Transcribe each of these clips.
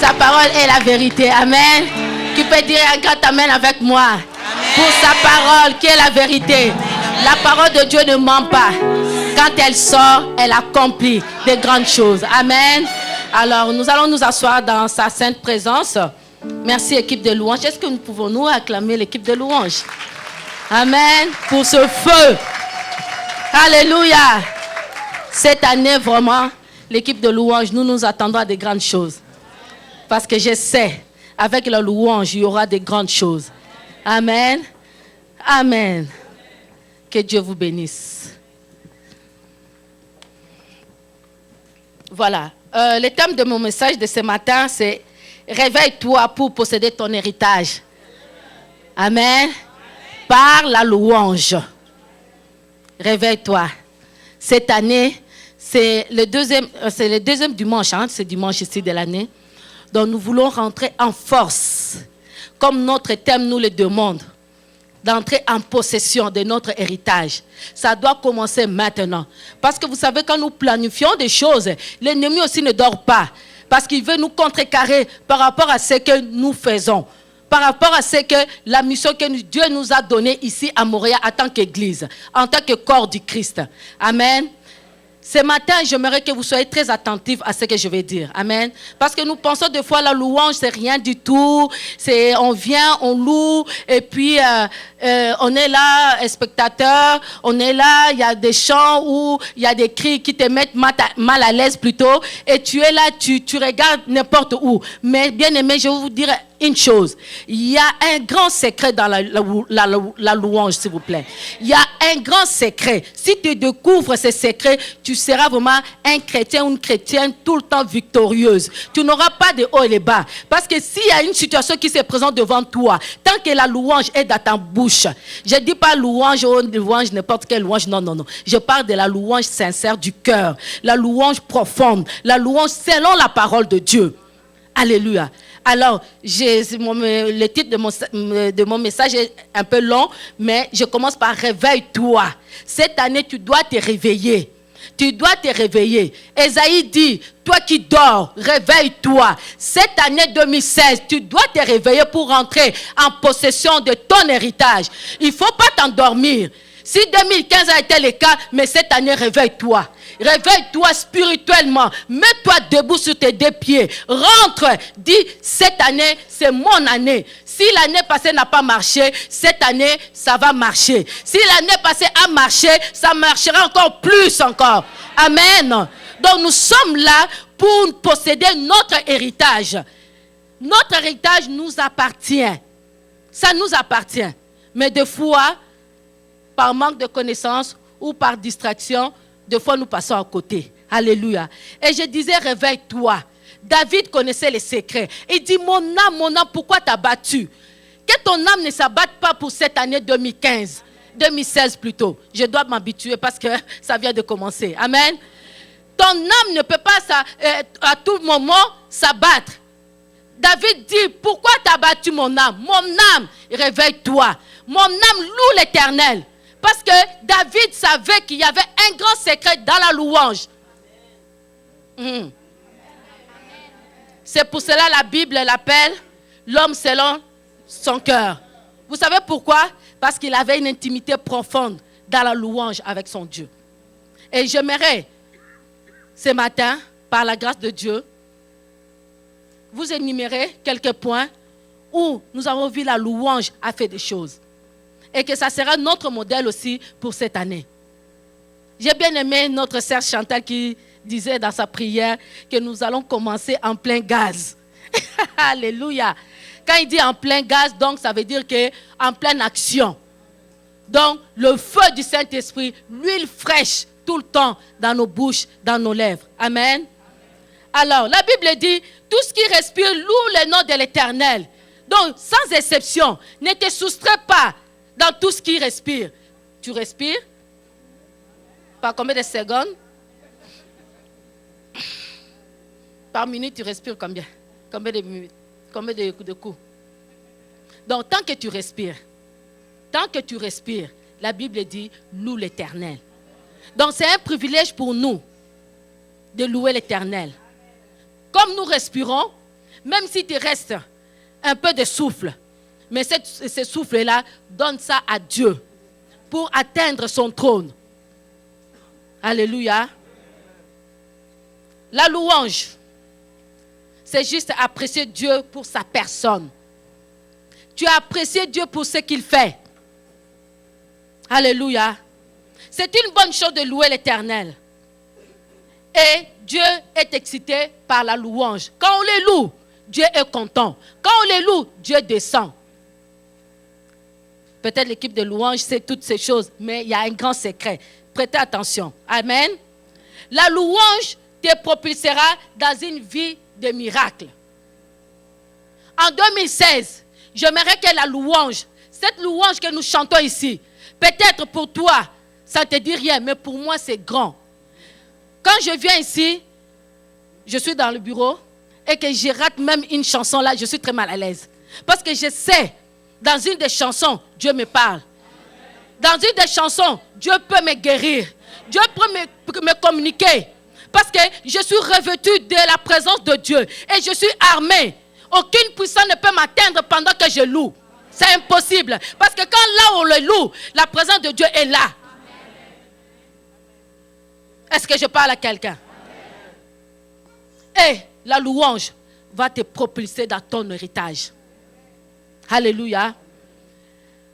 Sa parole est la vérité. Amen. Qui peut dire un grand amen avec moi? Amen. Pour sa parole qui est la vérité. La parole de Dieu ne ment pas. Quand elle sort, elle accomplit de grandes choses. Amen. Alors, nous allons nous asseoir dans sa sainte présence. Merci, équipe de louange. Est-ce que nous pouvons acclamer l'équipe de louange? Amen. Pour ce feu. Alléluia. Cette année, vraiment, l'équipe de louange, nous nous attendons à de grandes choses. Parce que je sais, avec la louange, il y aura de grandes choses. Amen. Amen. Que Dieu vous bénisse. Voilà. Le thème de mon message de ce matin, c'est « Réveille-toi pour posséder ton héritage ». Amen. Par la louange. Réveille-toi. Cette année, c'est le deuxième dimanche, c'est dimanche ici de l'année. Donc nous voulons rentrer en force, comme notre thème nous le demande, d'entrer en possession de notre héritage. Ça doit commencer maintenant. Parce que vous savez, quand nous planifions des choses, l'ennemi aussi ne dort pas. Parce qu'il veut nous contrecarrer par rapport à ce que nous faisons. Par rapport à ce que la mission que Dieu nous a donnée ici à Montréal en tant qu'Église, en tant que corps du Christ. Amen. Ce matin, j'aimerais que vous soyez très attentifs à ce que je vais dire. Amen. Parce que nous pensons des fois la louange, c'est rien du tout. On vient, on loue, et puis on est là, spectateur, on est là, il y a des chants où il y a des cris qui te mettent mal à l'aise plutôt, et tu es là, tu regardes n'importe où. Mais bien aimé, je vais vous dire une chose. Il y a un grand secret dans la louange, s'il vous plaît. Il y a un grand secret. Si tu découvres ce secret, tu seras vraiment un chrétien ou une chrétienne tout le temps victorieuse. Tu n'auras pas de haut et de bas. Parce que s'il y a une situation qui se présente devant toi, tant que la louange est dans ta bouche, je ne dis pas louange, n'importe quelle louange, non. Je parle de la louange sincère du cœur, la louange profonde, la louange selon la parole de Dieu. Alléluia. Alors, le titre de mon message est un peu long, mais je commence par « Réveille-toi ». Cette année, tu dois te réveiller. Tu dois te réveiller. Ésaïe dit, toi qui dors, réveille-toi. Cette année 2016, tu dois te réveiller pour rentrer en possession de ton héritage. Il ne faut pas t'endormir. Si 2015 a été le cas, mais cette année, réveille-toi. Réveille-toi spirituellement. Mets-toi debout sur tes deux pieds. Rentre. Dis, cette année, c'est mon année. Si l'année passée n'a pas marché, cette année, ça va marcher. Si l'année passée a marché, ça marchera encore plus encore. Amen. Donc, nous sommes là pour posséder notre héritage. Notre héritage nous appartient. Ça nous appartient. Mais des fois, par manque de connaissances ou par distraction, des fois nous passons à côté. Alléluia. Et je disais, réveille-toi. David connaissait les secrets. Il dit, mon âme, pourquoi t'as battu? Que ton âme ne s'abatte pas pour cette année 2016 plutôt. Je dois m'habituer parce que ça vient de commencer. Amen. Ton âme ne peut pas à tout moment s'abattre. David dit, pourquoi t'as battu mon âme? Mon âme, réveille-toi. Mon âme loue l'Éternel. Parce que David savait qu'il y avait un grand secret dans la louange. C'est pour cela la Bible l'appelle l'homme selon son cœur. Vous savez pourquoi? Parce qu'il avait une intimité profonde dans la louange avec son Dieu. Et j'aimerais, ce matin, par la grâce de Dieu, vous énumérer quelques points où nous avons vu la louange a fait des choses. Et que ça sera notre modèle aussi pour cette année. J'ai bien aimé notre sœur Chantal qui disait dans sa prière que nous allons commencer en plein gaz. Alléluia. Quand il dit en plein gaz, donc ça veut dire qu'en pleine action. Donc le feu du Saint-Esprit, l'huile fraîche tout le temps dans nos bouches, dans nos lèvres. Amen. Alors la Bible dit, tout ce qui respire loue le nom de l'Éternel. Donc sans exception, ne te soustrais pas dans tout ce qui respire. Tu respires? Par combien de secondes? Par minute, tu respires combien? Combien de minutes? Combien de coups? Donc, tant que tu respires, la Bible dit, loue l'Éternel. Donc, c'est un privilège pour nous de louer l'Éternel. Comme nous respirons, Même s'il te reste un peu de souffle, mais ce souffle-là, donne ça à Dieu pour atteindre son trône. Alléluia. La louange, c'est juste apprécier Dieu pour sa personne. Tu as apprécié Dieu pour ce qu'il fait. Alléluia. C'est une bonne chose de louer l'Éternel. Et Dieu est excité par la louange. Quand on les loue, Dieu est content. Quand on les loue, Dieu descend. Peut-être l'équipe de louange sait toutes ces choses, mais il y a un grand secret. Prêtez attention. Amen. La louange te propulsera dans une vie de miracle. En 2016, j'aimerais que la louange, cette louange que nous chantons ici, peut-être pour toi, ça ne te dit rien, mais pour moi, c'est grand. Quand je viens ici, je suis dans le bureau et que je rate même une chanson là, je suis très mal à l'aise. Parce que je sais, dans une des chansons, Dieu me parle. Dans une des chansons, Dieu peut me guérir. Dieu peut me communiquer. Parce que je suis revêtu de la présence de Dieu. Et je suis armé. Aucune puissance ne peut m'atteindre pendant que je loue. C'est impossible. Parce que quand là on le loue, la présence de Dieu est là. Est-ce que je parle à quelqu'un? Et la louange va te propulser dans ton héritage. Alléluia.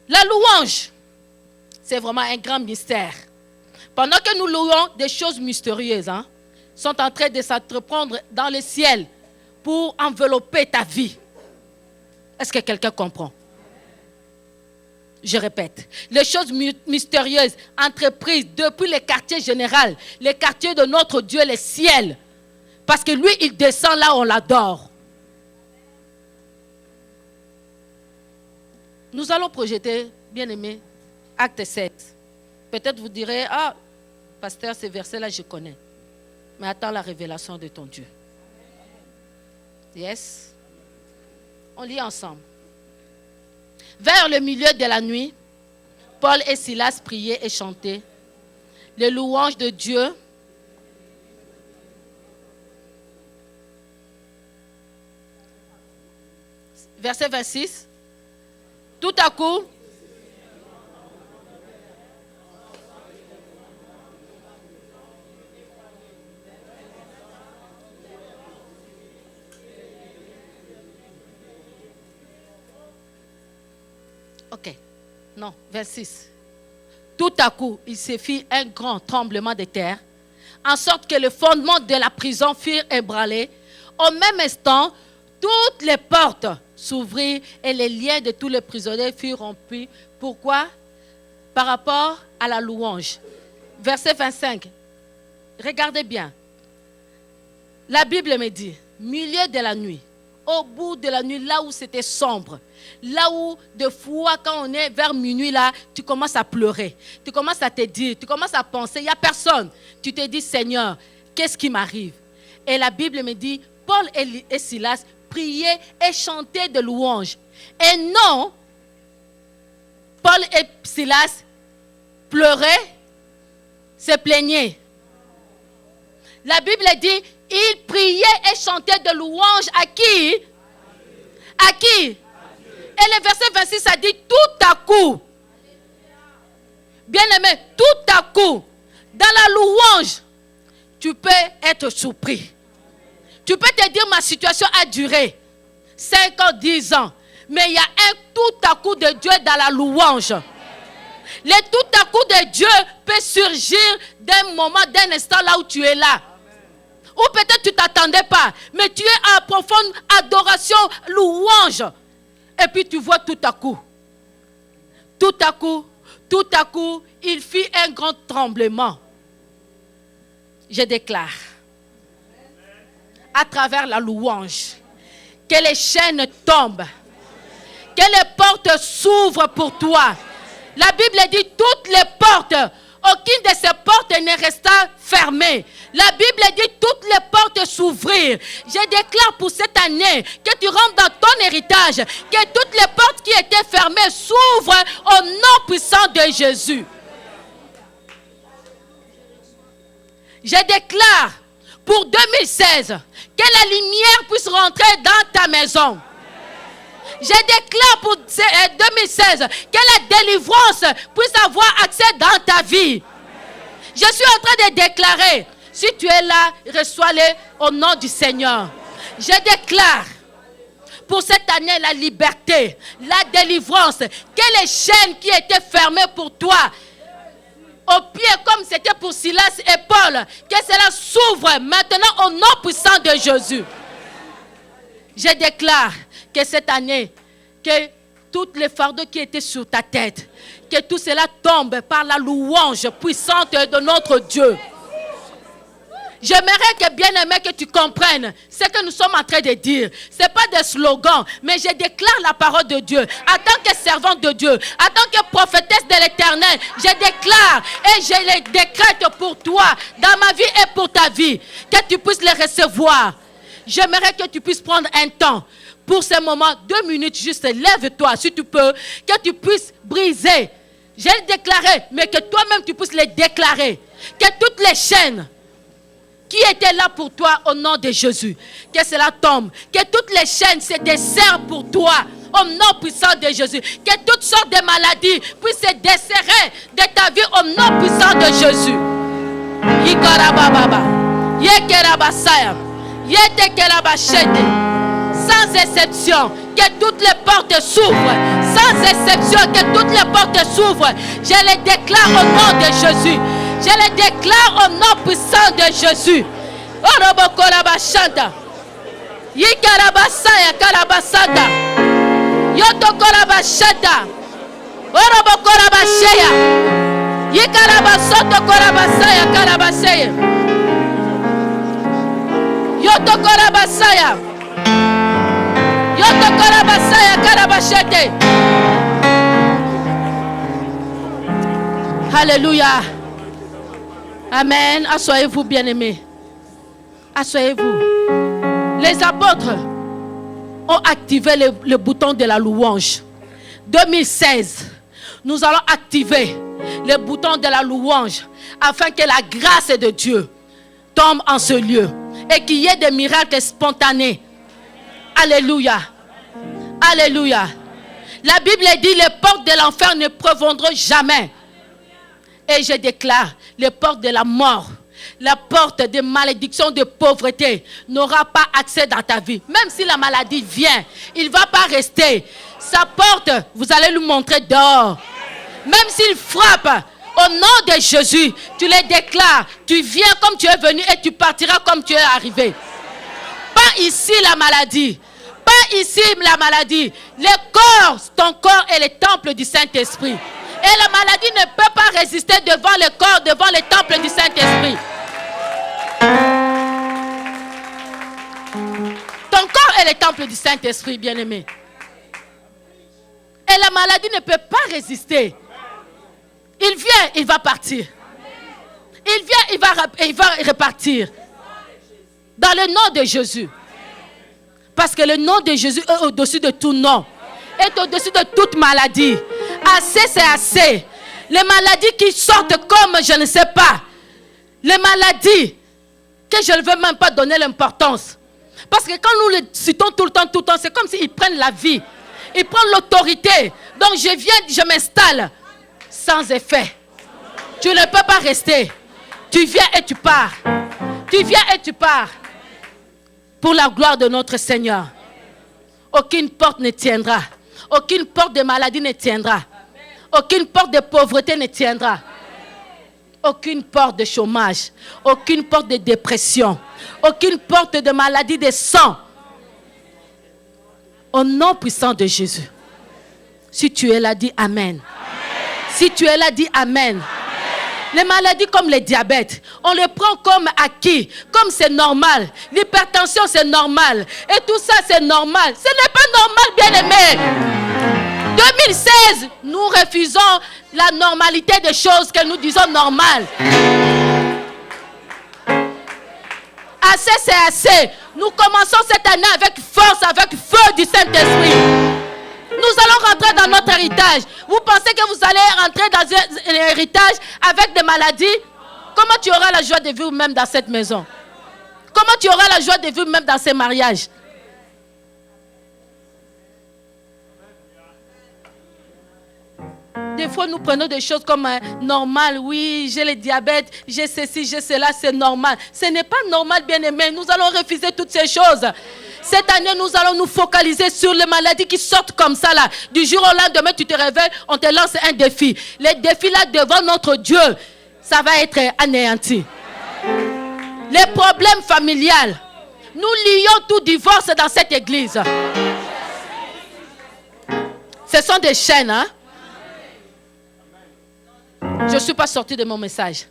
La louange, c'est vraiment un grand mystère. Pendant que nous louons, des choses mystérieuses sont en train de s'entreprendre dans le ciel pour envelopper ta vie. Est-ce que quelqu'un comprend? Je répète, les choses mystérieuses entreprises depuis les quartiers généraux, les quartiers de notre Dieu, les ciels. Parce que lui, il descend là, on l'adore. Nous allons projeter, bien aimé, acte 7. Peut-être vous direz, ah, pasteur, ces versets-là, je connais. Mais attends la révélation de ton Dieu. Yes. On lit ensemble. Vers le milieu de la nuit, Paul et Silas priaient et chantaient les louanges de Dieu. Verset 26. Tout à coup, ok, non, 26. Tout à coup, il se fit un grand tremblement de terre, en sorte que le fondement de la prison fut ébranlé. Au même instant, toutes les portes s'ouvrirent et les liens de tous les prisonniers furent rompus. Pourquoi? Par rapport à la louange. Verset 25. Regardez bien. La Bible me dit, milieu de la nuit, au bout de la nuit, là où c'était sombre, là où, des fois, quand on est vers minuit, là, tu commences à pleurer. Tu commences à te dire, tu commences à penser, il n'y a personne. Tu te dis, Seigneur, qu'est-ce qui m'arrive? Et la Bible me dit, Paul et Silas priaient et chantaient de louanges. Et non, Paul et Silas pleuraient, se plaignaient. La Bible dit, ils priaient et chantaient de louanges à qui? À qui? Et le verset 26, ça dit tout à coup. Bien aimé, tout à coup, dans la louange, tu peux être surpris. Tu peux te dire, ma situation a duré 5 ans, 10 ans. Mais il y a un tout à coup de Dieu dans la louange. Le tout à coup de Dieu peut surgir d'un moment, d'un instant là où tu es là. Ou peut-être tu ne t'attendais pas. Mais tu es en profonde adoration, louange. Et puis tu vois tout à coup. Tout à coup, il fit un grand tremblement. Je déclare, à travers la louange, que les chaînes tombent, que les portes s'ouvrent pour toi. La Bible dit toutes les portes, aucune de ces portes ne resta fermée. La Bible dit toutes les portes s'ouvrirent. Je déclare pour cette année que tu rentres dans ton héritage, que toutes les portes qui étaient fermées s'ouvrent au nom puissant de Jésus. Je déclare pour 2016 Que la lumière puisse rentrer dans ta maison. Je déclare pour 2016 que la délivrance puisse avoir accès dans ta vie. Je suis en train de déclarer, si tu es là, reçois-le au nom du Seigneur. Je déclare pour cette année la liberté, la délivrance, que les chaînes qui étaient fermées pour toi, au pied comme c'était pour Silas et Paul, que cela s'ouvre maintenant au nom puissant de Jésus. Je déclare que cette année, que tous les fardeaux qui étaient sur ta tête, que tout cela tombe par la louange puissante de notre Dieu. J'aimerais que, bien-aimé, que tu comprennes ce que nous sommes en train de dire. Ce n'est pas des slogans, mais je déclare la parole de Dieu. En tant que servante de Dieu, en tant que prophétesse de l'Éternel, je déclare et je les décrète pour toi, dans ma vie et pour ta vie, que tu puisses les recevoir. J'aimerais que tu puisses prendre un temps pour ce moment, 2 minutes juste, lève-toi si tu peux, que tu puisses briser. Je l'ai déclaré, mais que toi-même tu puisses les déclarer. Que toutes les chaînes qui étaient là pour toi au nom de Jésus, que cela tombe. Que toutes les chaînes se desserrent pour toi au nom puissant de Jésus. Que toutes sortes de maladies puissent se desserrer de ta vie au nom puissant de Jésus. Yikarababa, Yekerabasaya, Yetekerabashete. Sans exception, que toutes les portes s'ouvrent. Sans exception, que toutes les portes s'ouvrent. Je les déclare au nom de Jésus. Je les déclare au nom puissant de Jésus. Orobokorabashanta. Yikarabasaya karabasanta. Yotokorabashanta. Orobokorabasheya. Yikarabasoto korabasaya karabasaya. Yotokorabasaya. Yotokorabasaya karabashete. Alléluia. Amen. Asseyez-vous, bien-aimés. Asseyez-vous. Les apôtres ont activé le bouton de la louange. 2016, nous allons activer le bouton de la louange afin que la grâce de Dieu tombe en ce lieu et qu'il y ait des miracles spontanés. Alléluia. Alléluia. La Bible dit les portes de l'enfer ne prévaudront jamais. Et je déclare, les portes de la mort, la porte de malédiction, de pauvreté n'aura pas accès dans ta vie. Même si la maladie vient, il ne va pas rester. Sa porte, vous allez lui montrer dehors. Même s'il frappe, au nom de Jésus, tu les déclares. Tu viens comme tu es venu et tu partiras comme tu es arrivé. Pas ici la maladie. Pas ici la maladie. Le corps, ton corps est le temple du Saint-Esprit. Et la maladie ne peut pas résister devant le corps, devant le temple du Saint-Esprit. Ton corps est le temple du Saint-Esprit, bien-aimé. Et la maladie ne peut pas résister. Il vient, il va partir. Il vient, il va repartir. Dans le nom de Jésus. Parce que le nom de Jésus est au-dessus de tout nom. Est au-dessus de toute maladie. Assez, c'est assez. Les maladies qui sortent comme je ne sais pas. Les maladies que je ne veux même pas donner l'importance. Parce que quand nous les citons tout le temps, c'est comme s'ils prennent la vie. Ils prennent l'autorité. Donc je viens, je m'installe. Sans effet. Tu ne peux pas rester. Tu viens et tu pars. Tu viens et tu pars. Pour la gloire de notre Seigneur. Aucune porte ne tiendra. Aucune porte de maladie ne tiendra. Aucune porte de pauvreté ne tiendra. Aucune porte de chômage. Aucune porte de dépression. Aucune porte de maladie de sang. Au nom puissant de Jésus. Si tu es là, dis Amen. Si tu es là, dis Amen. Les maladies comme le diabète, on les prend comme acquis, comme c'est normal. L'hypertension, c'est normal. Et tout ça, c'est normal. Ce n'est pas normal, bien-aimé. 2016, nous refusons la normalité des choses que nous disons normales. Assez, c'est assez. Nous commençons cette année avec force, avec feu du Saint-Esprit. Nous allons rentrer dans notre héritage. Vous pensez que vous allez rentrer dans un héritage avec des maladies? Comment tu auras la joie de vivre même dans cette maison? Comment tu auras la joie de vivre même dans ces mariages? Des fois, nous prenons des choses comme normal. Oui, j'ai le diabète, j'ai ceci, j'ai cela, c'est normal. Ce n'est pas normal, bien-aimé. Nous allons refuser toutes ces choses. Cette année, nous allons nous focaliser sur les maladies qui sortent comme ça, là. Du jour au lendemain, tu te réveilles, on te lance un défi. Les défis, là, devant notre Dieu, ça va être anéanti. Les problèmes familiales. Nous lions tout divorce dans cette église. Ce sont des chaînes, hein? Je ne suis pas sorti de mon message.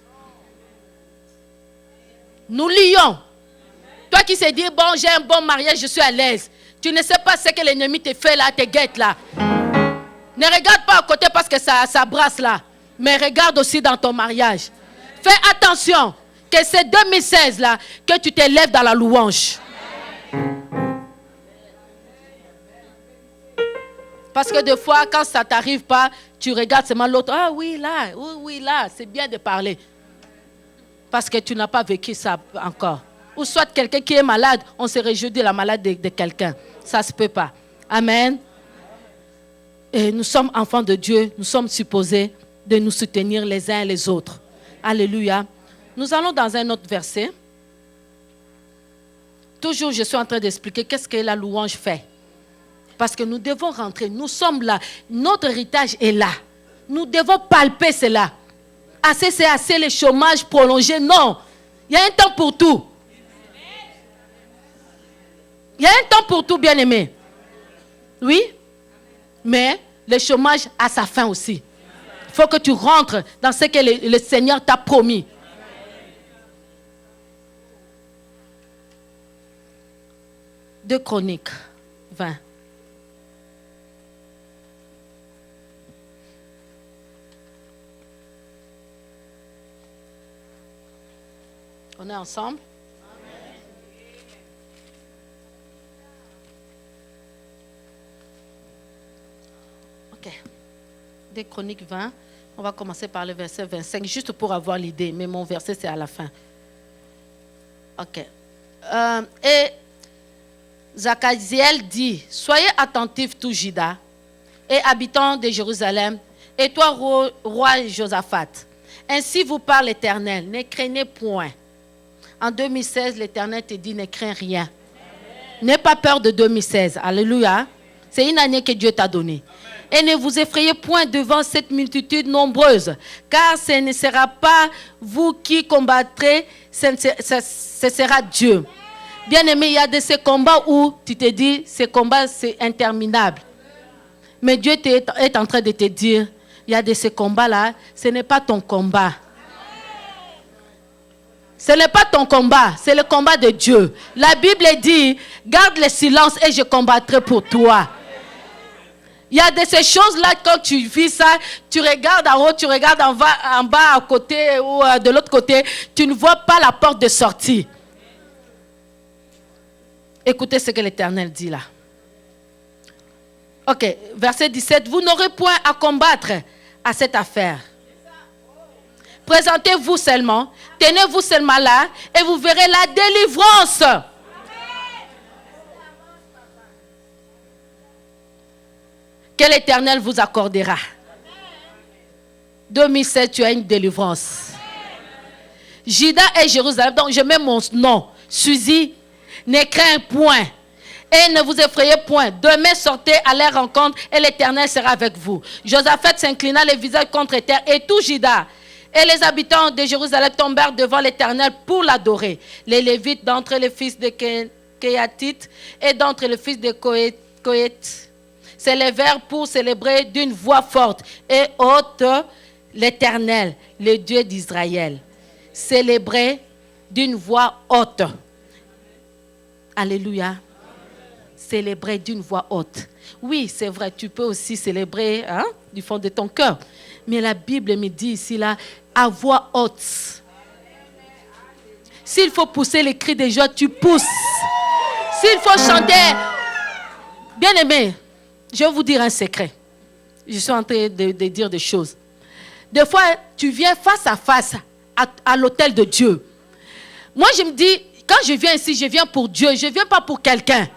Nous lions. Toi qui se dis, bon, j'ai un bon mariage, je suis à l'aise. Tu ne sais pas ce que l'ennemi te fait là, te guette là. Ne regarde pas à côté parce que ça brasse là. Mais regarde aussi dans ton mariage. Fais attention que c'est 2016 là que tu t'élèves dans la louange. Parce que des fois, quand ça ne t'arrive pas, tu regardes seulement l'autre. Ah oui, là, oui, là, c'est bien de parler. Parce que tu n'as pas vécu ça encore. Ou soit quelqu'un qui est malade, on se réjouit de la maladie de quelqu'un. Ça ne se peut pas. Amen. Et nous sommes enfants de Dieu. Nous sommes supposés de nous soutenir les uns et les autres. Alléluia. Nous allons dans un autre verset. Toujours, je suis en train d'expliquer qu'est-ce que la louange fait. Parce que nous devons rentrer. Nous sommes là. Notre héritage est là. Nous devons palper cela. Assez, c'est assez, le chômage prolongé. Non. Il y a un temps pour tout. Il y a un temps pour tout, bien-aimé. Oui. Mais le chômage a sa fin aussi. Il faut que tu rentres dans ce que le Seigneur t'a promis. Deux Chroniques 20. On est ensemble? Ok. Des Chroniques 20. On va commencer par le verset 25, juste pour avoir l'idée. Mais mon verset, c'est à la fin. Ok. Et Zachaziel dit, soyez attentifs, tout Juda, et habitants de Jérusalem, et toi, roi Josaphat. Ainsi vous parle l'Éternel, ne craignez point. En 2016, l'Éternel te dit, ne crains rien. N'aie pas peur de 2016. Alléluia. C'est une année que Dieu t'a donnée. Et ne vous effrayez point devant cette multitude nombreuse, car ce ne sera pas vous qui combattrez, ce sera Dieu. Bien-aimé, il y a de ces combats où tu te dis, ces combats, c'est interminable. Mais Dieu est en train de te dire, il y a de ces combats-là, ce n'est pas ton combat. Ce n'est pas ton combat, c'est le combat de Dieu. La Bible dit, garde le silence et je combattrai pour toi. Il y a de ces choses-là, quand tu vis ça, tu regardes en haut, tu regardes en bas, à côté ou de l'autre côté, tu ne vois pas la porte de sortie. Écoutez ce que l'Éternel dit là. Ok, verset 17. Vous n'aurez point à combattre à cette affaire. Présentez-vous seulement, tenez-vous seulement là, et vous verrez la délivrance. Que l'Éternel vous accordera. 2007, tu as une délivrance. Juda et Jérusalem, donc je mets mon nom. Suzy, ne crains point. Et ne vous effrayez point. Demain, sortez à leur rencontre et l'Éternel sera avec vous. Josaphat s'inclina le visage contre terre et tout Juda. Et les habitants de Jérusalem tombèrent devant l'Éternel pour l'adorer. Les Lévites d'entre les fils de Kéatites et d'entre les fils de Kohet s'élevèrent pour célébrer d'une voix forte et haute l'Éternel, le Dieu d'Israël. Célébrer d'une voix haute. Alléluia. Célébrer d'une voix haute. Oui, c'est vrai, tu peux aussi célébrer du fond de ton cœur. Mais la Bible me dit ici, là, à voix haute. S'il faut pousser les cris de joie, tu pousses. S'il faut chanter, bien aimé, je vais vous dire un secret. Je suis en train de dire des choses. Des fois, tu viens face à face à l'autel de Dieu. Moi, je me dis, Quand je viens ici, je viens pour Dieu. Je ne viens pas pour quelqu'un.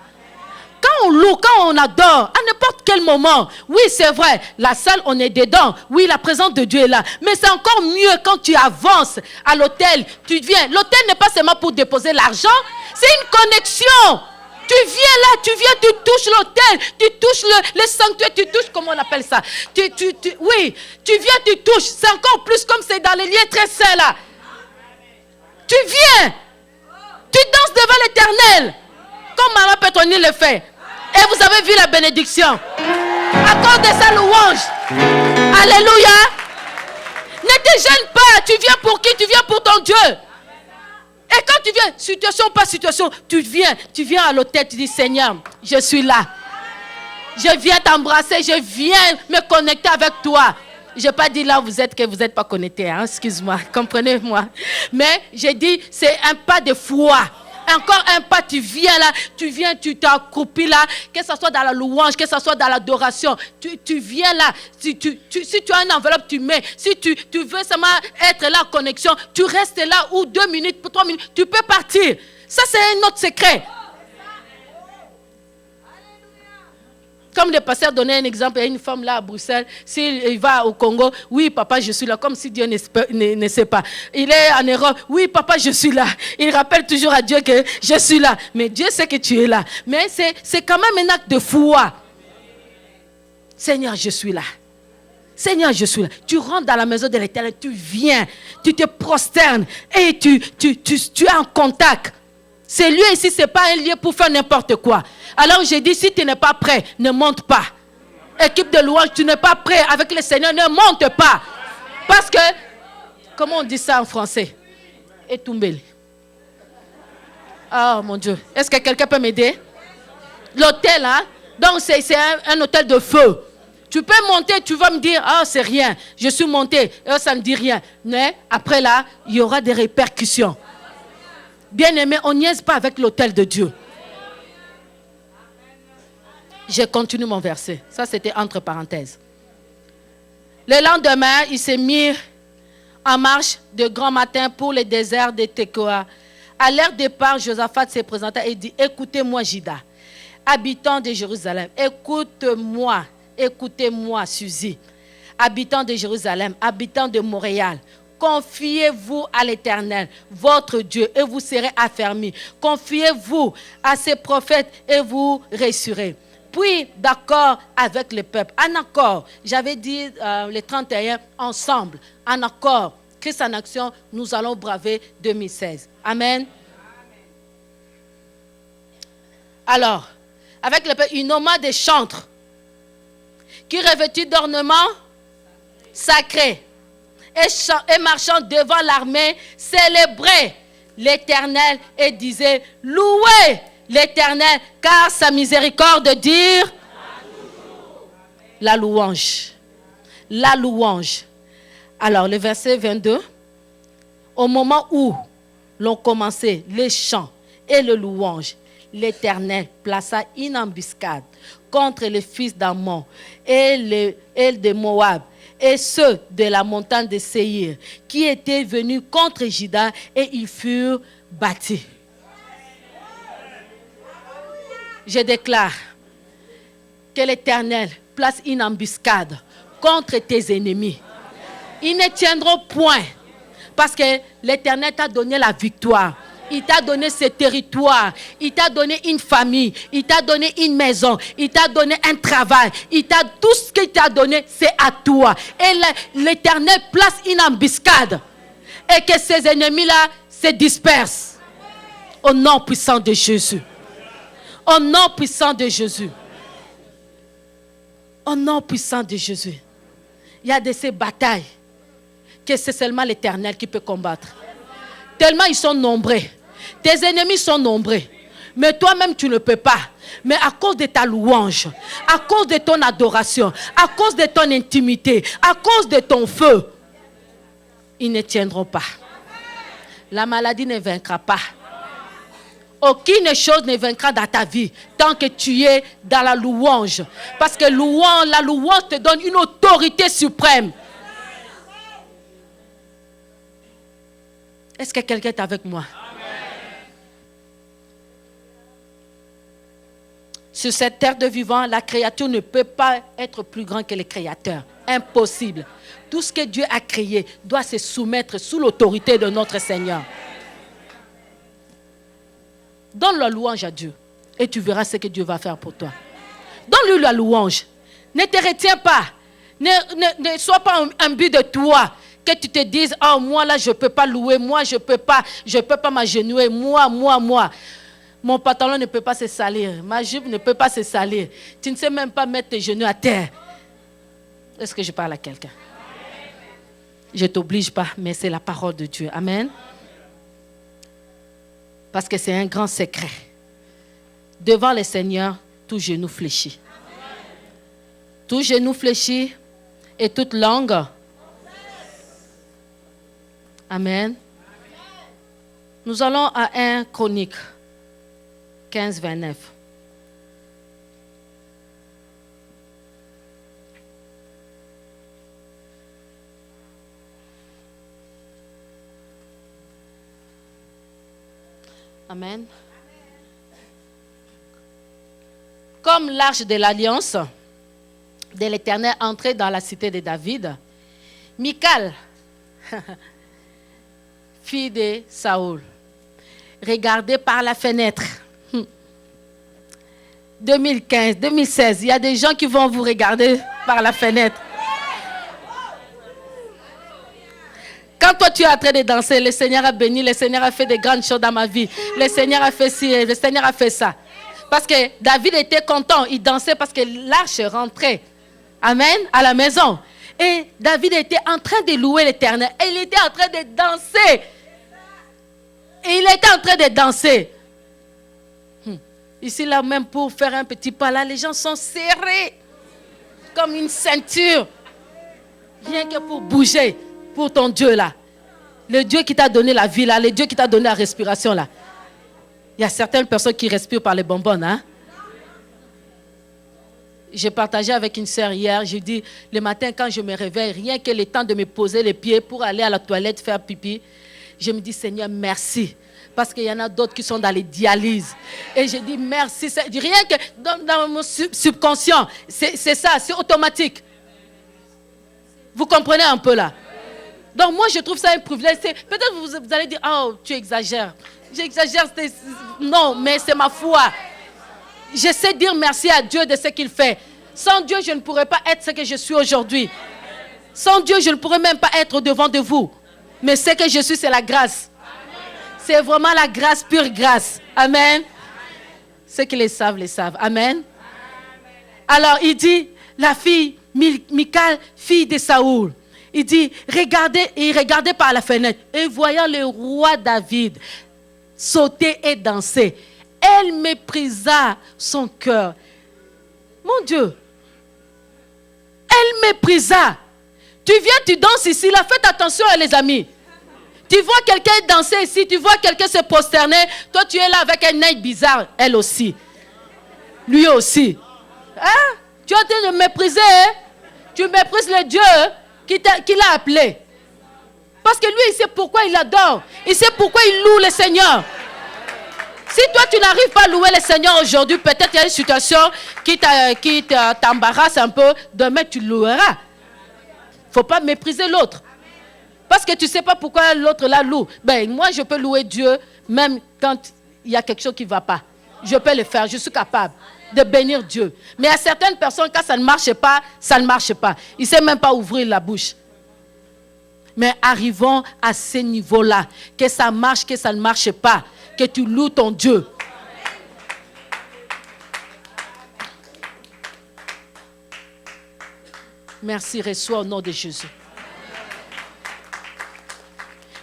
Quand on loue, quand on adore, à n'importe quel moment, oui, c'est vrai, la salle, on est dedans. Oui, la présence de Dieu est là. Mais c'est encore mieux quand tu avances à l'autel. Tu viens. L'autel n'est pas seulement pour déposer l'argent, c'est une connexion. Tu viens là, tu touches l'autel, tu touches le sanctuaire, tu touches, comment on appelle ça? Oui, tu viens, tu touches. C'est encore plus comme c'est dans les liens très saints là. Tu viens, tu danses devant l'Éternel, comme Maman Pétronie le fait. Et vous avez vu la bénédiction. Accorde sa louange. Alléluia. Ne te gêne pas. Tu viens pour qui? Tu viens pour ton Dieu. Et quand tu viens, situation pas situation, tu viens à l'autel, tu dis Seigneur, je suis là. Je viens t'embrasser, je viens me connecter avec toi. Je n'ai pas dit là où vous êtes que vous n'êtes pas connecté. Hein? Excuse-moi, comprenez-moi. Mais j'ai dit, c'est un pas de foi. Encore un pas, tu viens là, tu t'accroupis là, que ce soit dans la louange, que ce soit dans l'adoration, tu viens là, si tu as une enveloppe, tu mets, si tu veux seulement être là en connexion, tu restes là ou 2 minutes, 3 minutes, tu peux partir. Ça c'est un autre secret. Comme le pasteur donnait un exemple, il y a une femme là à Bruxelles, s'il va au Congo, oui papa je suis là, comme si Dieu ne sait pas. Il est en Europe, oui papa je suis là. Il rappelle toujours à Dieu que je suis là. Mais Dieu sait que tu es là. Mais c'est quand même un acte de foi. Seigneur je suis là. Seigneur je suis là. Tu rentres dans la maison de l'Éternel, tu viens, tu te prosternes et tu es en contact. Ce lieu ici, ce n'est pas un lieu pour faire n'importe quoi. Alors j'ai dit, si tu n'es pas prêt, ne monte pas. Équipe de louange, tu n'es pas prêt avec le Seigneur, ne monte pas. Parce que, comment on dit ça en français? Etumbele. Oh mon Dieu. Est-ce que quelqu'un peut m'aider? L'hôtel, hein? Donc c'est un hôtel de feu. Tu peux monter, tu vas me dire, ah c'est rien. Je suis monté, ça ne dit rien. Mais après là, il y aura des répercussions. Bien-aimé, on niaise pas avec l'autel de Dieu. Je continue mon verset. Ça, c'était entre parenthèses. Le lendemain, il s'est mis en marche de grand matin pour le désert de Tekoa. À leur départ, Josaphat s'est présenté et dit, écoutez-moi, Juda, habitants de Jérusalem. Écoutez-moi, Suzy, habitants de Jérusalem, habitants de Montréal. Confiez-vous à l'Éternel, votre Dieu, et vous serez affermis. Confiez-vous à ses prophètes et vous réussirez. Puis, d'accord avec le peuple. En accord, j'avais dit les 31, ensemble, en accord. Christ en action, nous allons braver 2016. Amen. Alors, avec le peuple, il nomma des chantres qui revêtus d'ornements sacrés. Et marchant devant l'armée, célébrait l'Éternel et disait, louez l'Éternel, car sa miséricorde dure la louange. La louange. Alors, le verset 22, au moment où l'on commençait les chants et le louange, l'Éternel plaça une embuscade contre les fils d'Ammon et de Moab, et ceux de la montagne de Séir, qui étaient venus contre Juda, et ils furent battus. Je déclare que l'Éternel place une embuscade contre tes ennemis. Ils ne tiendront point, parce que l'Éternel t'a donné la victoire. Il t'a donné ce territoire, il t'a donné une famille, il t'a donné une maison, il t'a donné un travail, tout ce qu'il t'a donné, c'est à toi. Et l'Éternel place une embuscade et que ces ennemis-là se dispersent. Au nom puissant de Jésus. Au nom puissant de Jésus. Au nom puissant de Jésus. Il y a de ces batailles que c'est seulement l'Éternel qui peut combattre. Tellement ils sont nombreux. Tes ennemis sont nombreux. Mais toi-même, tu ne peux pas. Mais à cause de ta louange, à cause de ton adoration, à cause de ton intimité, à cause de ton feu, ils ne tiendront pas. La maladie ne vaincra pas. Aucune chose ne vaincra dans ta vie tant que tu es dans la louange. Parce que la louange te donne une autorité suprême. Est-ce que quelqu'un est avec moi? Sur cette terre de vivant, la créature ne peut pas être plus grande que le Créateur. Impossible. Tout ce que Dieu a créé doit se soumettre sous l'autorité de notre Seigneur. Donne la louange à Dieu et tu verras ce que Dieu va faire pour toi. Donne-lui la louange. Ne te retiens pas. Ne sois pas un but de toi. Que tu te dises, oh moi là je ne peux pas louer, moi je ne peux pas m'agenouiller, moi. Mon pantalon ne peut pas se salir, ma jupe ne peut pas se salir. Tu ne sais même pas mettre tes genoux à terre. Est-ce que je parle à quelqu'un? Je ne t'oblige pas, mais c'est la parole de Dieu. Amen. Parce que c'est un grand secret. Devant le Seigneur, tout genou fléchit. Tout genou fléchit et toute langue. Amen. Nous allons à 1 Chronique 15, 29. Amen. Comme l'arche de l'alliance de l'Éternel entrait dans la cité de David, Michal, fille de Saoul, regardait par la fenêtre. 2015, 2016, il y a des gens qui vont vous regarder par la fenêtre. Quand toi tu es en train de danser, le Seigneur a béni, le Seigneur a fait de grandes choses dans ma vie. Le Seigneur a fait ci, le Seigneur a fait ça. Parce que David était content, il dansait parce que l'arche rentrait. Amen, à la maison. Et David était en train de louer l'Éternel. Et il était en train de danser. Et il était en train de danser. Ici, là, même pour faire un petit pas, là, les gens sont serrés. Comme une ceinture. Rien que pour bouger. Pour ton Dieu, là. Le Dieu qui t'a donné la vie, là. Le Dieu qui t'a donné la respiration, là. Il y a certaines personnes qui respirent par les bonbons, hein. J'ai partagé avec une sœur hier, j'ai dit, le matin quand je me réveille, rien que le temps de me poser les pieds pour aller à la toilette faire pipi, je me dis, Seigneur, merci. Parce qu'il y en a d'autres qui sont dans les dialyses. Et je dis, merci. Rien que dans mon subconscient, c'est ça, c'est automatique. Vous comprenez un peu là? Donc moi, je trouve ça un privilège. Peut-être vous allez dire, oh, tu exagères. J'exagère. Non, mais c'est ma foi. Je sais dire merci à Dieu de ce qu'il fait. Sans Dieu, je ne pourrais pas être ce que je suis aujourd'hui. Sans Dieu, je ne pourrais même pas être au-devant de vous. Mais ce que je suis, c'est la grâce. C'est vraiment la grâce, pure grâce. Amen. Ceux qui les savent, les savent. Amen. Alors, il dit, la fille, Michal, fille de Saoul, il dit, regardez par la fenêtre et voyant le roi David sauter et danser, elle méprisa son cœur. Mon Dieu. Elle méprisa. Tu viens, tu danses ici, là, faites attention, les amis. Tu vois quelqu'un danser ici, tu vois quelqu'un se prosterner, toi tu es là avec un œil bizarre, elle aussi. Lui aussi. Hein? Tu es en train de mépriser, hein? Tu méprises le Dieu qui l'a appelé. Parce que lui, il sait pourquoi il adore. Il sait pourquoi il loue le Seigneur. Si toi, tu n'arrives pas à louer le Seigneur aujourd'hui, peut-être il y a une situation qui t'embarrasse un peu. Demain, tu loueras. Il ne faut pas mépriser l'autre. Parce que tu ne sais pas pourquoi l'autre là loue. Ben, moi, je peux louer Dieu même quand il y a quelque chose qui ne va pas. Je peux le faire. Je suis capable de bénir Dieu. Mais à certaines personnes, quand ça ne marche pas, ça ne marche pas. Ils ne savent même pas ouvrir la bouche. Mais arrivons à ce niveau-là. Que ça marche, que ça ne marche pas. Que tu loues ton Dieu. Merci, reçois au nom de Jésus.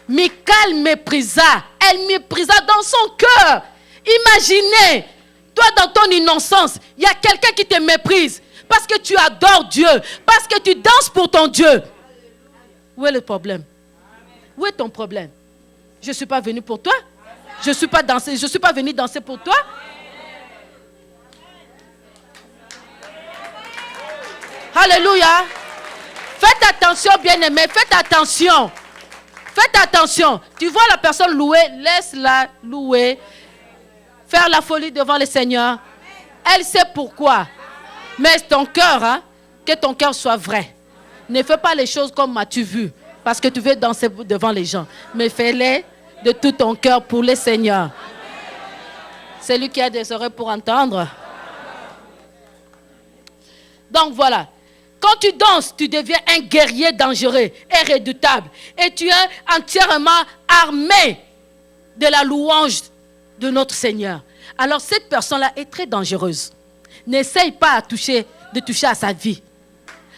Michal méprisa. Elle méprisa dans son cœur. Imaginez, toi dans ton innocence, il y a quelqu'un qui te méprise. Parce que tu adores Dieu. Parce que tu danses pour ton Dieu. Où est le problème? Où est ton problème? Je ne suis pas venu pour toi. Je ne suis pas dansé. Je ne suis pas venu danser pour toi. Alléluia. Faites attention, bien-aimés. Faites attention. Faites attention. Tu vois la personne louer, laisse-la louer. Faire la folie devant le Seigneur. Elle sait pourquoi. Mais ton cœur, hein, que ton cœur soit vrai. Ne fais pas les choses comme as-tu vu, parce que tu veux danser devant les gens. Mais fais-les de tout ton cœur pour le Seigneur. C'est lui qui a des oreilles pour entendre. Donc voilà. Quand tu danses, tu deviens un guerrier dangereux et redoutable. Et tu es entièrement armé de la louange de notre Seigneur. Alors cette personne-là est très dangereuse. N'essaye pas de toucher à sa vie.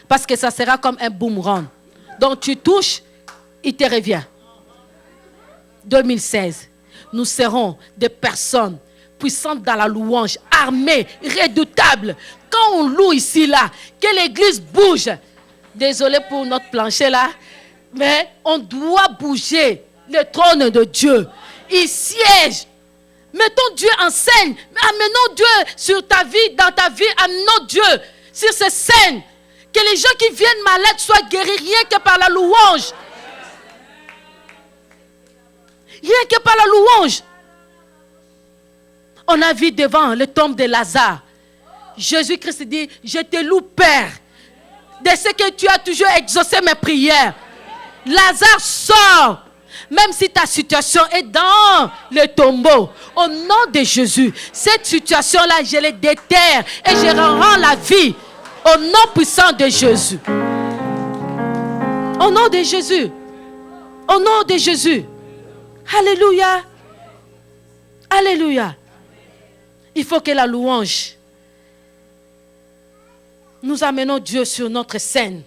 Parce que ça sera comme un boomerang. Donc tu touches, il te revient. 2016, nous serons des personnes puissantes dans la louange, armées, redoutables. Quand on loue ici, là, que l'église bouge. Désolé pour notre plancher là, mais on doit bouger le trône de Dieu. Il siège. Mettons Dieu en scène. Amenons Dieu sur ta vie, dans ta vie. Amenons Dieu sur ces scènes. Que les gens qui viennent malades soient guéris rien que par la louange. Rien que par la louange. On a vu devant le tombe de Lazare. Jésus-Christ dit, je te loue Père, de ce que tu as toujours exaucé mes prières. Lazare sort. Même si ta situation est dans le tombeau, au nom de Jésus, cette situation-là, je les déterre et je rends la vie au nom puissant de Jésus. Au nom de Jésus. Au nom de Jésus. Alléluia. Alléluia. Il faut que la louange, nous amenons Dieu sur notre scène.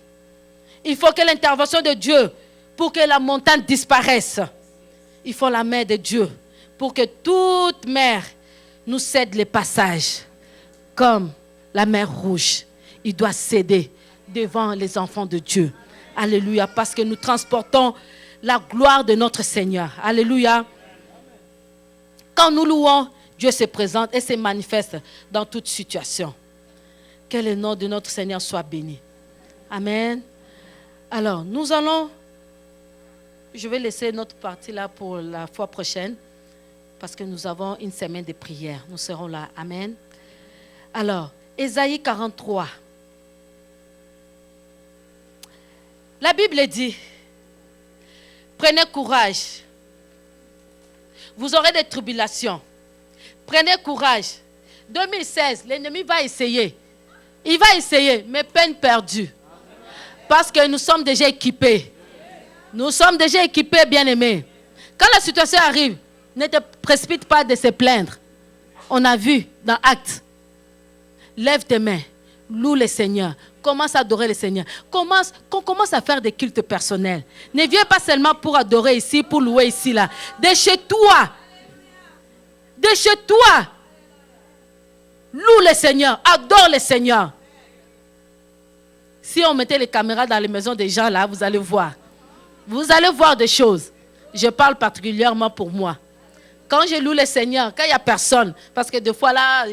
Il faut que l'intervention de Dieu, pour que la montagne disparaisse, il faut la main de Dieu, pour que toute mer nous cède le passage. Comme la mer rouge, il doit céder devant les enfants de Dieu. Alléluia, parce que nous transportons la gloire de notre Seigneur. Alléluia. Quand nous louons, Dieu se présente et se manifeste dans toute situation. Que le nom de notre Seigneur soit béni. Amen. Alors, nous allons... Je vais laisser notre partie là pour la fois prochaine. Parce que nous avons une semaine de prière. Nous serons là. Amen. Alors, Ésaïe 43. La Bible dit, prenez courage. Vous aurez des tribulations. Prenez courage. 2016, l'ennemi va essayer. Il va essayer, mais peine perdue. Parce que nous sommes déjà équipés. Nous sommes déjà équipés, bien-aimés. Quand la situation arrive, ne te précipite pas de se plaindre. On a vu dans Actes. Lève tes mains. Loue le Seigneur. Commence à adorer le Seigneur. Commence à faire des cultes personnels. Ne viens pas seulement pour adorer ici, pour louer ici, là. De chez toi. De chez toi. Loue le Seigneur. Adore le Seigneur. Si on mettait les caméras dans les maisons des gens, là, vous allez voir. Vous allez voir des choses. Je parle particulièrement pour moi. Quand je loue le Seigneur, quand il n'y a personne, parce que des fois là,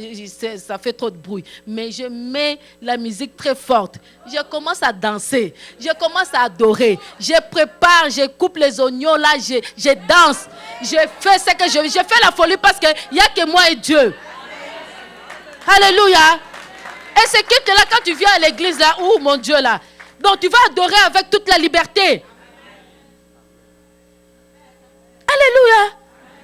ça fait trop de bruit, mais je mets la musique très forte. Je commence à danser, je commence à adorer, je prépare, je coupe les oignons là, je danse, je fais ce que je fais la folie parce qu'il n'y a que moi et Dieu. Alléluia. Et c'est que là, quand tu viens à l'église là, oh mon Dieu là, donc tu vas adorer avec toute la liberté. Alléluia.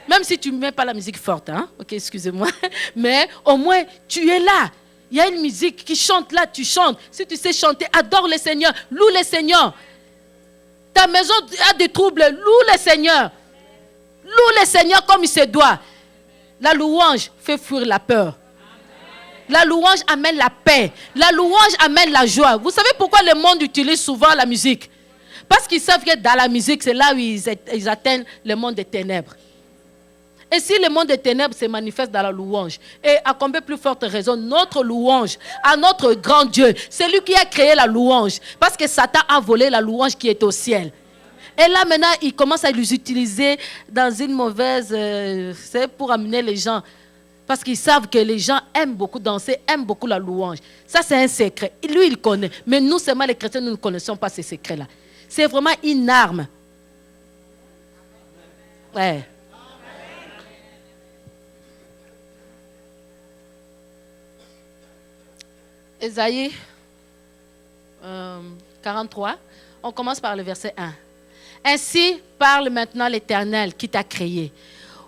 Même si tu ne mets pas la musique forte, hein? Ok, excusez-moi. Mais au moins, tu es là. Il y a une musique qui chante là, tu chantes. Si tu sais chanter, adore le Seigneur, loue le Seigneur. Ta maison a des troubles, loue le Seigneur. Loue le Seigneur comme il se doit. La louange fait fuir la peur. La louange amène la paix. La louange amène la joie. Vous savez pourquoi le monde utilise souvent la musique? Parce qu'ils savent que dans la musique, c'est là où ils atteignent le monde des ténèbres. Et si le monde des ténèbres se manifeste dans la louange, et à combien plus forte raison, notre louange à notre grand Dieu, c'est lui qui a créé la louange. Parce que Satan a volé la louange qui est au ciel. Et là maintenant, il commence à les utiliser dans une mauvaise... c'est pour amener les gens. Parce qu'ils savent que les gens aiment beaucoup danser, aiment beaucoup la louange. Ça, c'est un secret. Lui, il connaît. Mais nous, seulement les chrétiens, nous ne connaissons pas ces secrets-là. C'est vraiment une arme. Ouais. Ésaïe 43, on commence par le verset 1. Ainsi parle maintenant l'Éternel qui t'a créé.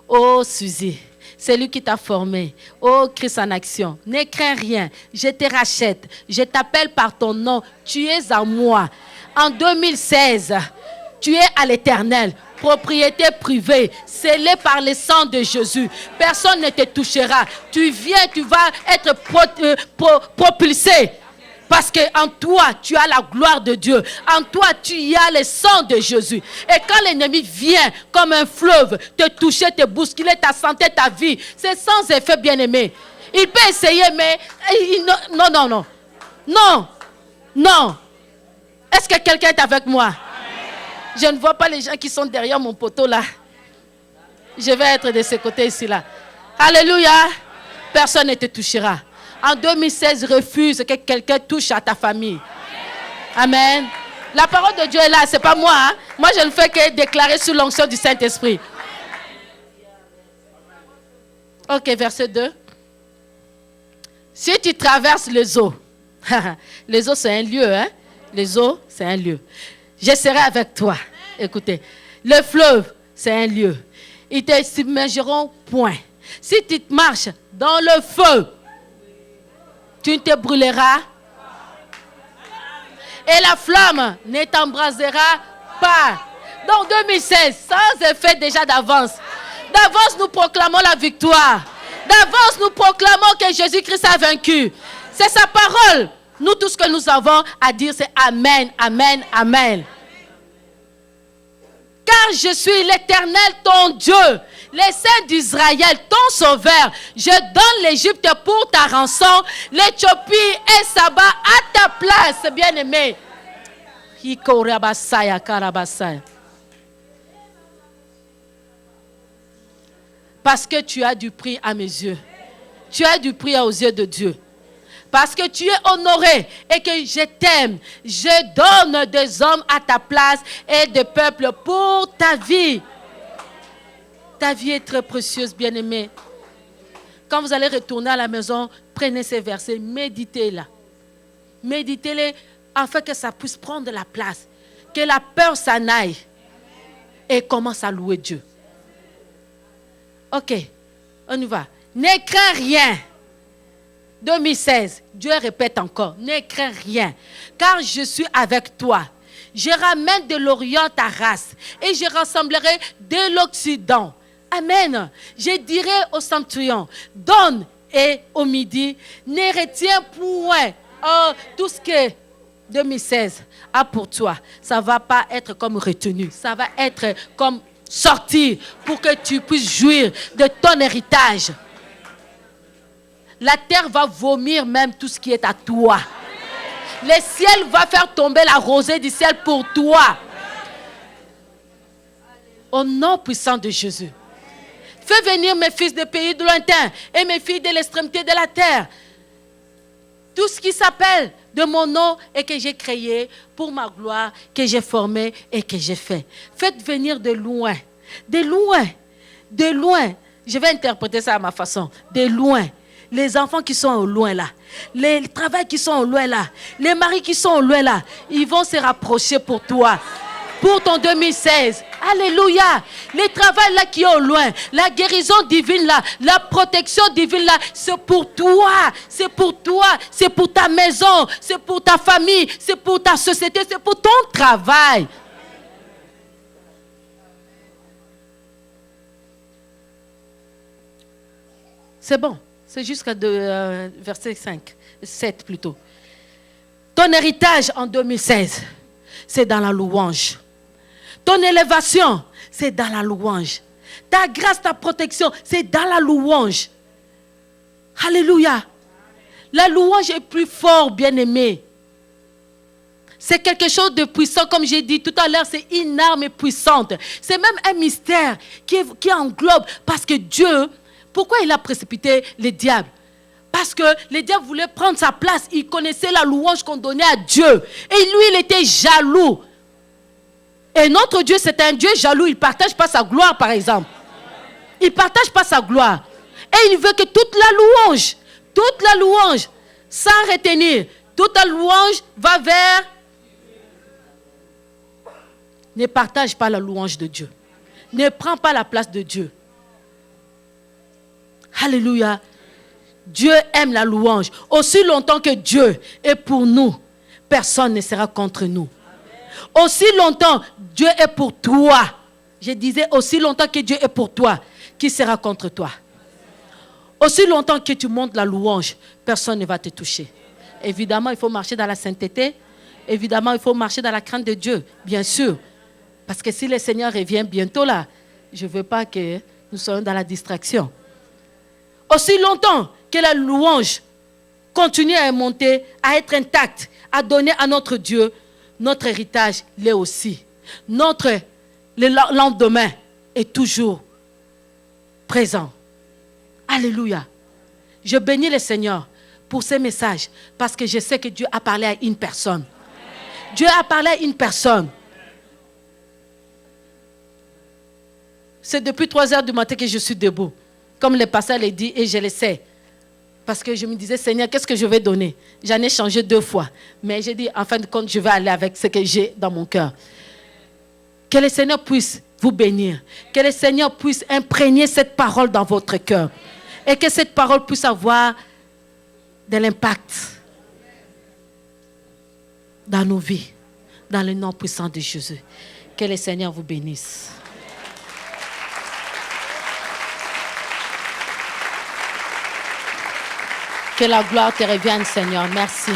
Ô Suzy, c'est lui qui t'a formé. Ô Christ en action, ne crains rien, je te rachète, je t'appelle par ton nom, tu es à moi. En 2016, tu es à l'Éternel. Propriété privée, scellée par le sang de Jésus. Personne ne te touchera. Tu viens, tu vas être propulsé. Parce qu'en toi, tu as la gloire de Dieu. En toi, tu y as le sang de Jésus. Et quand l'ennemi vient comme un fleuve te toucher, te bousculer ta santé, ta vie, c'est sans effet, bien-aimé. Il peut essayer, mais non. Est-ce que quelqu'un est avec moi? Je ne vois pas les gens qui sont derrière mon poteau là. Je vais être de ce côté ici là. Alléluia. Personne ne te touchera. En 2016, refuse que quelqu'un touche à ta famille. Amen. La parole de Dieu est là, c'est pas moi. Hein? Moi, je ne fais que déclarer sous l'onction du Saint-Esprit. Ok, verset 2. Si tu traverses les eaux, les eaux c'est un lieu, hein? Les eaux c'est un lieu. Je serai avec toi. Écoutez, le fleuve, c'est un lieu. Ils te submergeront point. Si tu marches dans le feu, tu ne te brûleras. Et la flamme ne t'embrasera pas. Donc 2016, sans effet déjà d'avance. D'avance, nous proclamons la victoire. D'avance, nous proclamons que Jésus-Christ a vaincu. C'est sa parole. Nous, tout ce que nous avons à dire, c'est Amen, Amen, Amen. Car je suis l'Éternel, ton Dieu, les saints d'Israël, ton sauveur. Je donne l'Égypte pour ta rançon, l'Éthiopie et Saba à ta place, bien-aimé. Parce que tu as du prix à mes yeux. Tu as du prix aux yeux de Dieu. Parce que tu es honoré et que je t'aime. Je donne des hommes à ta place et des peuples pour ta vie. Ta vie est très précieuse, bien-aimée. Quand vous allez retourner à la maison, prenez ces versets, méditez-les. Méditez-les afin que ça puisse prendre la place. Que la peur s'en aille. Et commence à louer Dieu. Ok, on y va. Ne crains rien. 2016, Dieu répète encore, ne crains rien, car je suis avec toi. Je ramène de l'Orient ta race et je rassemblerai de l'Occident. Amen. Je dirai au septentrion, donne, et au midi, ne retiens point. Oh, tout ce que 2016 a pour toi, ça ne va pas être comme retenu, ça va être comme sorti pour que tu puisses jouir de ton héritage. La terre va vomir même tout ce qui est à toi. Le ciel va faire tomber la rosée du ciel pour toi. Au nom puissant de Jésus. Fais venir mes fils de pays de lointain et mes filles de l'extrémité de la terre. Tout ce qui s'appelle de mon nom et que j'ai créé pour ma gloire, que j'ai formé et que j'ai fait. Faites venir de loin. De loin. De loin. Je vais interpréter ça à ma façon. De loin. Les enfants qui sont au loin là, les travails qui sont au loin là, les maris qui sont au loin là, ils vont se rapprocher pour toi, pour ton 2016. Alléluia. Les travails là qui sont au loin, la guérison divine là, la protection divine là, c'est pour toi, c'est pour toi, c'est pour ta maison, c'est pour ta famille, c'est pour ta société, c'est pour ton travail. C'est bon. C'est jusqu'à verset 7 plutôt. Ton héritage en 2016, c'est dans la louange. Ton élévation, c'est dans la louange. Ta grâce, ta protection, c'est dans la louange. Alléluia. La louange est plus forte, bien-aimé. C'est quelque chose de puissant, comme j'ai dit tout à l'heure, c'est une arme puissante. C'est même un mystère qui englobe, parce que Dieu... Pourquoi il a précipité le diable? Parce que le diable voulait prendre sa place. Il connaissait la louange qu'on donnait à Dieu. Et lui, il était jaloux. Et notre Dieu, c'est un Dieu jaloux. Il ne partage pas sa gloire, par exemple. Il ne partage pas sa gloire. Et il veut que toute la louange sans retenir. Toute louange va vers... Ne partage pas la louange de Dieu. Ne prends pas la place de Dieu. Alléluia. Dieu aime la louange. Aussi longtemps que Dieu est pour nous, personne ne sera contre nous. Aussi longtemps Dieu est pour toi. Je disais aussi longtemps que Dieu est pour toi, qui sera contre toi? Aussi longtemps que tu montes la louange, personne ne va te toucher. Évidemment, il faut marcher dans la sainteté. Évidemment, il faut marcher dans la crainte de Dieu, bien sûr. Parce que si le Seigneur revient bientôt là, je ne veux pas que nous soyons dans la distraction. Aussi longtemps que la louange continue à monter, à être intacte, à donner à notre Dieu, notre héritage l'est aussi. Le lendemain est toujours présent. Alléluia. Je bénis le Seigneur pour ces messages parce que je sais que Dieu a parlé à une personne. Dieu a parlé à une personne. C'est depuis 3 heures du matin que je suis debout. Comme le pasteur l'a dit, et je le sais. Parce que je me disais, Seigneur, qu'est-ce que je vais donner? J'en ai changé 2 fois. Mais j'ai dit, en fin de compte, je vais aller avec ce que j'ai dans mon cœur. Que le Seigneur puisse vous bénir. Que le Seigneur puisse imprégner cette parole dans votre cœur. Et que cette parole puisse avoir de l'impact dans nos vies. Dans le nom puissant de Jésus. Que le Seigneur vous bénisse. Que la gloire te revienne, Seigneur. Merci.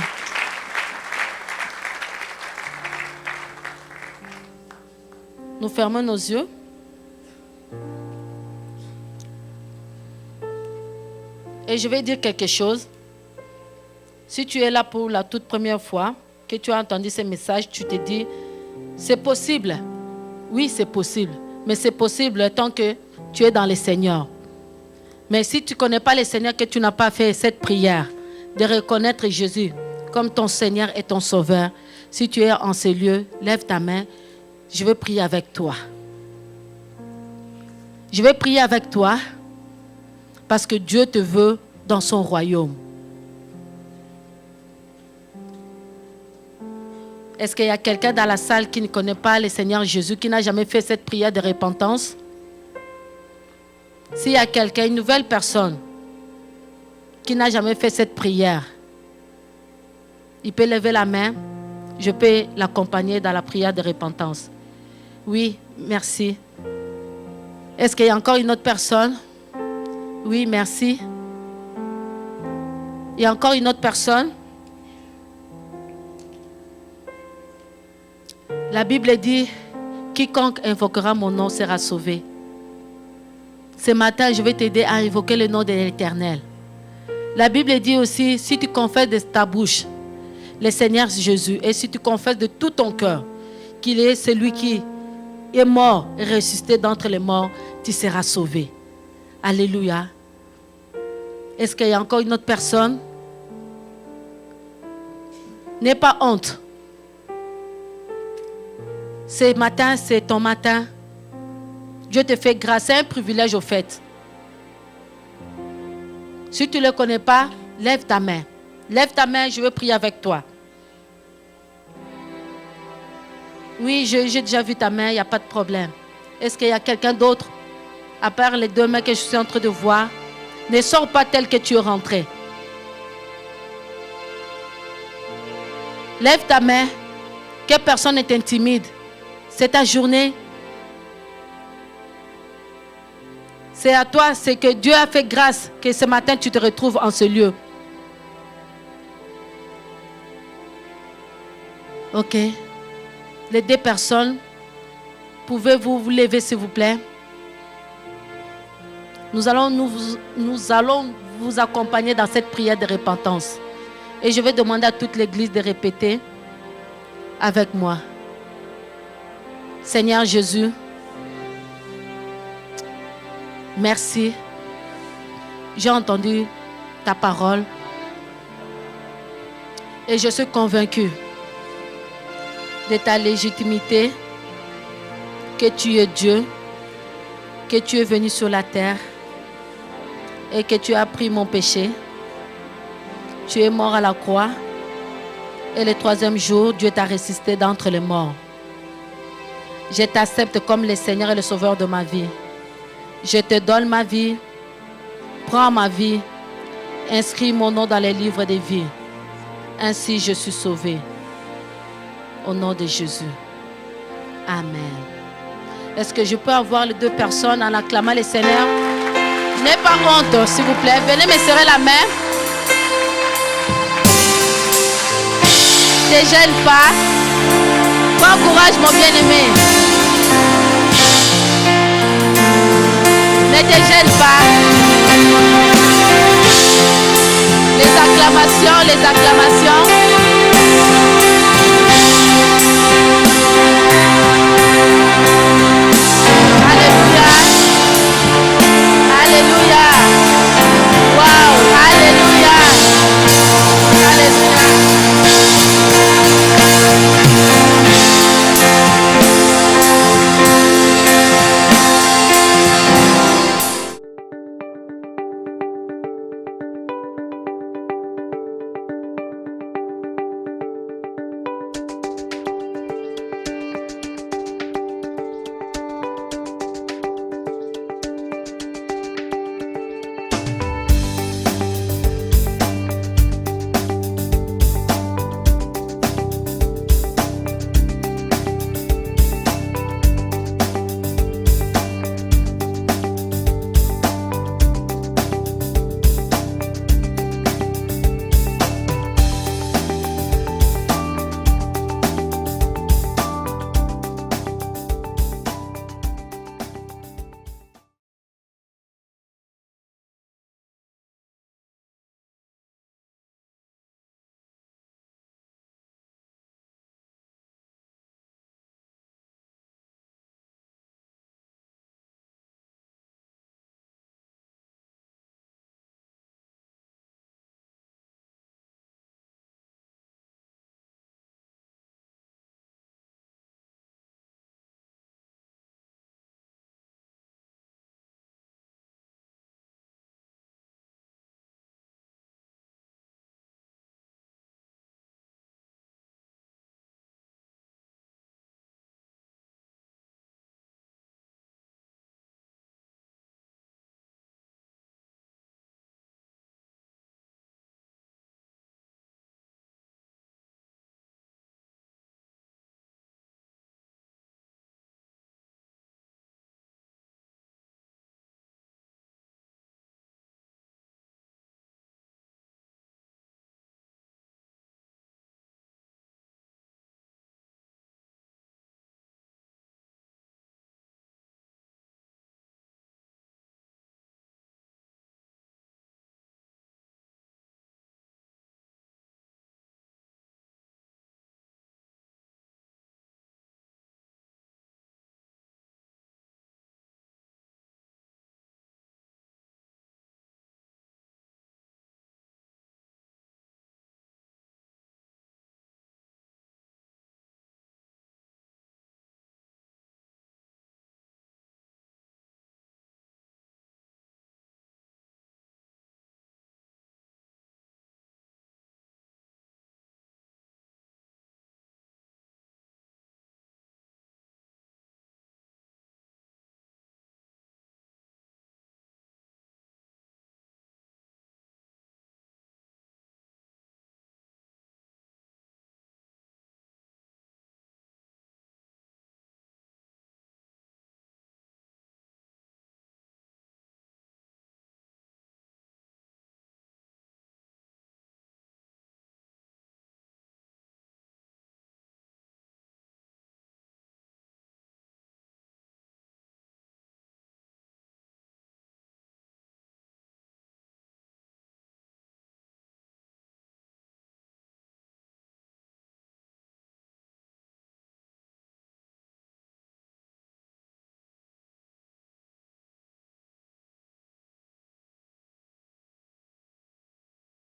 Nous fermons nos yeux. Et je vais dire quelque chose. Si tu es là pour la toute première fois, que tu as entendu ce message, tu te dis, c'est possible. Oui, c'est possible. Mais c'est possible tant que tu es dans le Seigneur. Mais si tu ne connais pas le Seigneur, que tu n'as pas fait cette prière de reconnaître Jésus comme ton Seigneur et ton Sauveur, si tu es en ces lieux, lève ta main. Je vais prier avec toi. Je vais prier avec toi parce que Dieu te veut dans son royaume. Est-ce qu'il y a quelqu'un dans la salle qui ne connaît pas le Seigneur Jésus, qui n'a jamais fait cette prière de repentance? S'il y a quelqu'un, une nouvelle personne, qui n'a jamais fait cette prière, il peut lever la main. Je peux l'accompagner dans la prière de repentance. Oui, merci. Est-ce qu'il y a encore une autre personne? Oui, merci. Il y a encore une autre personne? La Bible dit, quiconque invoquera mon nom sera sauvé. Ce matin, je vais t'aider à invoquer le nom de l'Éternel. La Bible dit aussi, si tu confesses de ta bouche le Seigneur Jésus, et si tu confesses de tout ton cœur qu'il est celui qui est mort et ressuscité d'entre les morts, tu seras sauvé. Alléluia. Est-ce qu'il y a encore une autre personne? N'aie pas honte. Ce matin, c'est ton matin. Dieu te fait grâce. C'est un privilège au fait. Si tu ne le connais pas, lève ta main. Lève ta main, je veux prier avec toi. Oui, j'ai déjà vu ta main, il n'y a pas de problème. Est-ce qu'il y a quelqu'un d'autre, à part les 2 mains que je suis en train de voir? Ne sors pas tel que tu es rentré. Lève ta main, que personne ne t'intimide. C'est ta journée. C'est à toi, c'est que Dieu a fait grâce que ce matin tu te retrouves en ce lieu. Ok. Les 2 personnes, pouvez-vous vous lever s'il vous plaît? Nous allons vous accompagner dans cette prière de repentance. Et je vais demander à toute l'église de répéter avec moi. Seigneur Jésus, merci. J'ai entendu ta parole et je suis convaincu de ta légitimité, que tu es Dieu, que tu es venu sur la terre et que tu as pris mon péché Tu es mort à la croix. Et le troisième jour, Dieu t'a ressuscité d'entre les morts. Je t'accepte comme le Seigneur et le Sauveur de ma vie. Je te donne ma vie. Prends ma vie. Inscris mon nom dans les livres des vies. Ainsi je suis sauvé. Au nom de Jésus. Amen. Est-ce que je peux avoir les deux personnes en acclamant le Seigneur? N'ayez pas honte, s'il vous plaît. Venez me serrer la main. Ne te gêne pas. Prends courage, mon bien-aimé. Ne te gêne pas. Les acclamations, les acclamations.